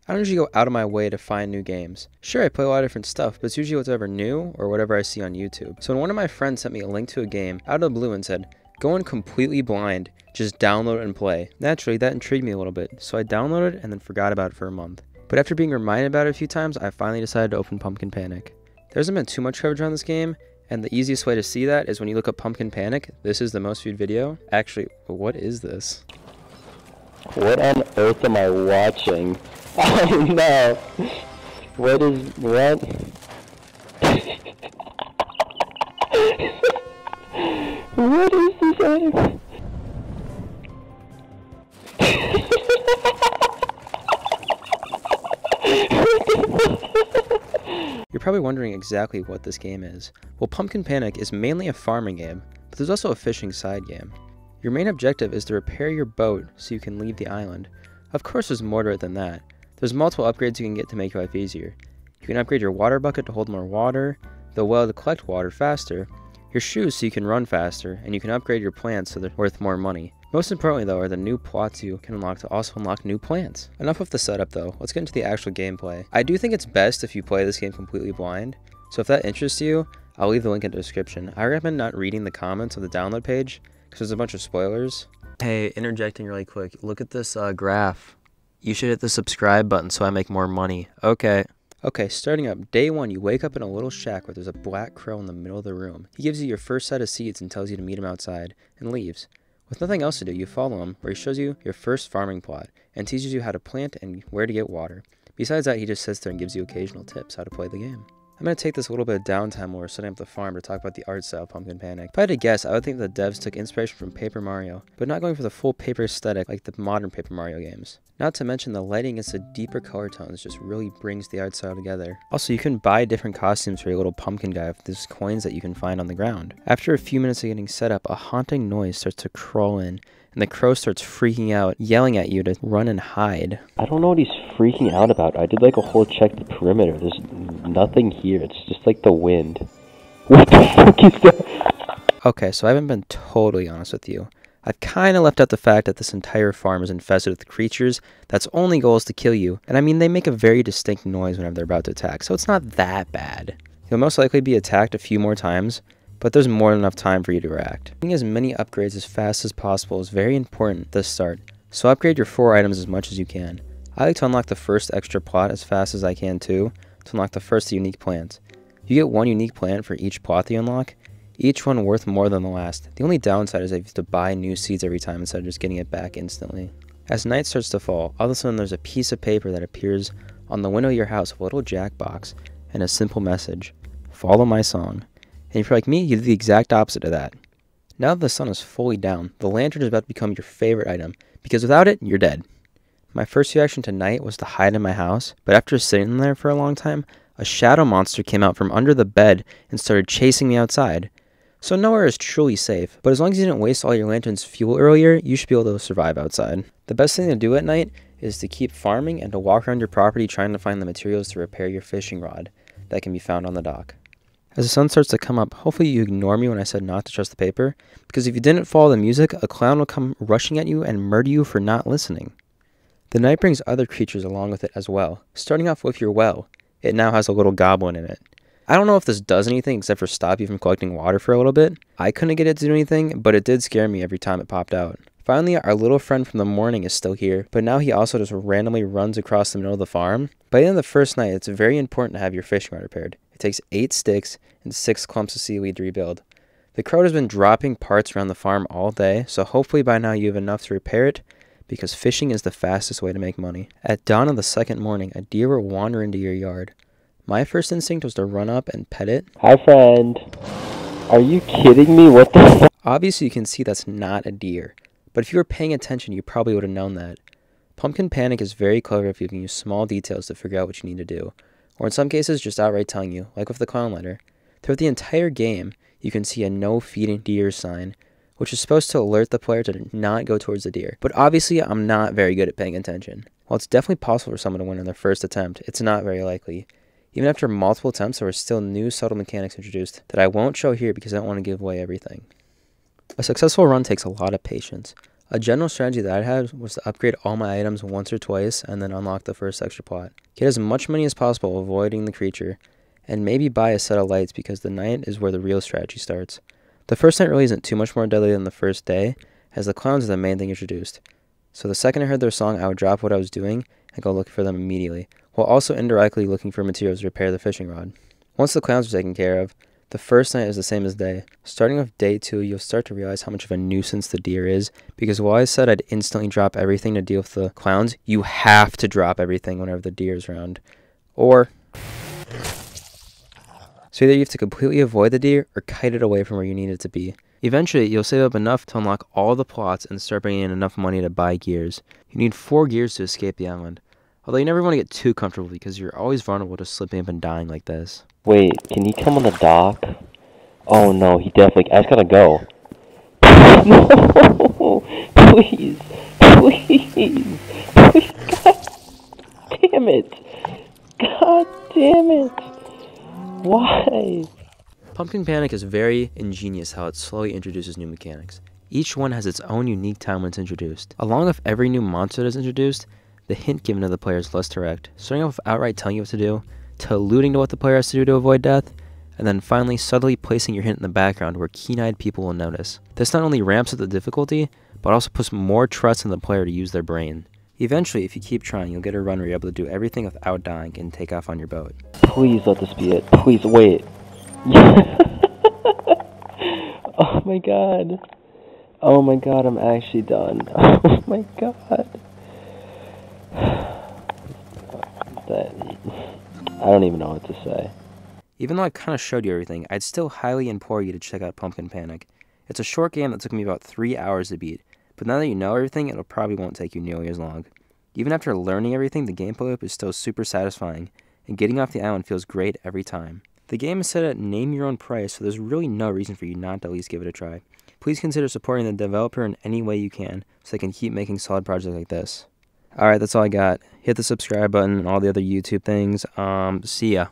I don't usually go out of my way to find new games. Sure, I play a lot of different stuff, but it's usually whatever new or whatever I see on YouTube. So when one of my friends sent me a link to a game out of the blue and said, "Go in completely blind, just download it and play." Naturally, that intrigued me a little bit, so I downloaded it and then forgot about it for a month. But after being reminded about it a few times, I finally decided to open Pumpkin Panic. There hasn't been too much coverage on this game, and the easiest way to see that is when you look up Pumpkin Panic. This is the most viewed video. Actually, what is this? What on earth am I watching? Oh no! What? What is this anime? You're probably wondering exactly what this game is. Well, Pumpkin Panic is mainly a farming game, but there's also a fishing side game. Your main objective is to repair your boat so you can leave the island. Of course there's more to it than that. There's multiple upgrades you can get to make your life easier. You can upgrade your water bucket to hold more water, the well to collect water faster, your shoes so you can run faster, and you can upgrade your plants so they're worth more money. Most importantly though are the new plots you can unlock to also unlock new plants. Enough of the setup though, let's get into the actual gameplay. I do think it's best if you play this game completely blind, so if that interests you, I'll leave the link in the description. I recommend not reading the comments of the download page, because there's a bunch of spoilers. Hey, interjecting really quick, look at this graph. You should hit the subscribe button so I make more money. Okay, starting up, day 1, you wake up in a little shack where there's a black crow in the middle of the room. He gives you your first set of seeds and tells you to meet him outside, and leaves. With nothing else to do, you follow him, where he shows you your first farming plot, and teaches you how to plant and where to get water. Besides that, he just sits there and gives you occasional tips how to play the game. I'm going to take this little bit of downtime while we're setting up the farm to talk about the art style of Pumpkin Panic. If I had to guess, I would think the devs took inspiration from Paper Mario, but not going for the full paper aesthetic like the modern Paper Mario games. Not to mention the lighting against the deeper color tones just really brings the art style together. Also, you can buy different costumes for your little pumpkin guy with these coins that you can find on the ground. After a few minutes of getting set up, a haunting noise starts to crawl in, and the crow starts freaking out, yelling at you to run and hide. I don't know what he's freaking out about. I did like a whole check the perimeter. There's nothing here. It's just like the wind. What the fuck is that? Okay, so I haven't been totally honest with you. I've kind of left out the fact that this entire farm is infested with creatures that's only goal is to kill you. And I mean, they make a very distinct noise whenever they're about to attack, so it's not that bad. You'll most likely be attacked a few more times, but there's more than enough time for you to react. Getting as many upgrades as fast as possible is very important at the start, so upgrade your 4 items as much as you can. I like to unlock the first extra plot as fast as I can too, to unlock the first unique plant. You get 1 unique plant for each plot that you unlock, each one worth more than the last. The only downside is that you have to buy new seeds every time instead of just getting it back instantly. As night starts to fall, all of a sudden there's a piece of paper that appears on the window of your house with a little jack box and a simple message: "Follow my song." And if you're like me, you do the exact opposite of that. Now that the sun is fully down, the lantern is about to become your favorite item, because without it, you're dead. My first reaction to night was to hide in my house, but after sitting there for a long time, a shadow monster came out from under the bed and started chasing me outside. So nowhere is truly safe, but as long as you didn't waste all your lantern's fuel earlier, you should be able to survive outside. The best thing to do at night is to keep farming and to walk around your property trying to find the materials to repair your fishing rod that can be found on the dock. As the sun starts to come up, hopefully you ignore me when I said not to trust the paper, because if you didn't follow the music, a clown will come rushing at you and murder you for not listening. The night brings other creatures along with it as well. Starting off with your well, it now has a little goblin in it. I don't know if this does anything except for stop you from collecting water for a little bit. I couldn't get it to do anything, but it did scare me every time it popped out. Finally, our little friend from the morning is still here, but now he also just randomly runs across the middle of the farm. By the end of the first night, it's very important to have your fishing rod repaired. It takes 8 sticks and 6 clumps of seaweed to rebuild. The crow has been dropping parts around the farm all day, so hopefully by now you have enough to repair it, because fishing is the fastest way to make money. At dawn of the second morning, a deer will wander into your yard. My first instinct was to run up and pet it. Hi, friend. Are you kidding me? What the fuck? Obviously, you can see that's not a deer, but if you were paying attention, you probably would have known that. Pumpkin Panic is very clever at giving you small details to figure out what you need to do, or in some cases, just outright telling you, like with the clown letter. Throughout the entire game, you can see a no feeding deer sign, which is supposed to alert the player to not go towards the deer. But obviously, I'm not very good at paying attention. While it's definitely possible for someone to win on their first attempt, it's not very likely. Even after multiple attempts, there were still new subtle mechanics introduced that I won't show here because I don't want to give away everything. A successful run takes a lot of patience. A general strategy that I had was to upgrade all my items once or twice and then unlock the first extra pot. Get as much money as possible avoiding the creature, and maybe buy a set of lights because the night is where the real strategy starts. The first night really isn't too much more deadly than the first day, as the clowns are the main thing introduced. So the second I heard their song, I would drop what I was doing and go look for them immediately, while also indirectly looking for materials to repair the fishing rod. Once the clowns are taken care of, the first night is the same as day. Starting off day 2, you'll start to realize how much of a nuisance the deer is, because while I said I'd instantly drop everything to deal with the clowns, you have to drop everything whenever the deer is around. Or so either you have to completely avoid the deer or kite it away from where you need it to be. Eventually, you'll save up enough to unlock all the plots and start bringing in enough money to buy gears. You need 4 gears to escape the island. Although you never want to get too comfortable because you're always vulnerable to slipping up and dying like this. Wait, can he come on the dock? Oh no, he definitely... I just gotta go. No! Please! Please! Please! God damn it! God damn it! Why? Pumpkin Panic is very ingenious how it slowly introduces new mechanics. Each one has its own unique time when it's introduced. Along with every new monster that is introduced, the hint given to the player is less direct, starting off with outright telling you what to do, to alluding to what the player has to do to avoid death, and then finally subtly placing your hint in the background where keen-eyed people will notice. This not only ramps up the difficulty, but also puts more trust in the player to use their brain. Eventually, if you keep trying, you'll get a run where you're able to do everything without dying and take off on your boat. Please let this be it. Please, wait. Oh my god. Oh my god, I'm actually done. Oh my god. I don't even know what to say. Even though I kind of showed you everything, I'd still highly implore you to check out Pumpkin Panic. It's a short game that took me about 3 hours to beat, but now that you know everything, it probably won't take you nearly as long. Even after learning everything, the gameplay loop is still super satisfying, and getting off the island feels great every time. The game is set at name your own price, so there's really no reason for you not to at least give it a try. Please consider supporting the developer in any way you can, so they can keep making solid projects like this. Alright, that's all I got. Hit the subscribe button and all the other YouTube things. See ya.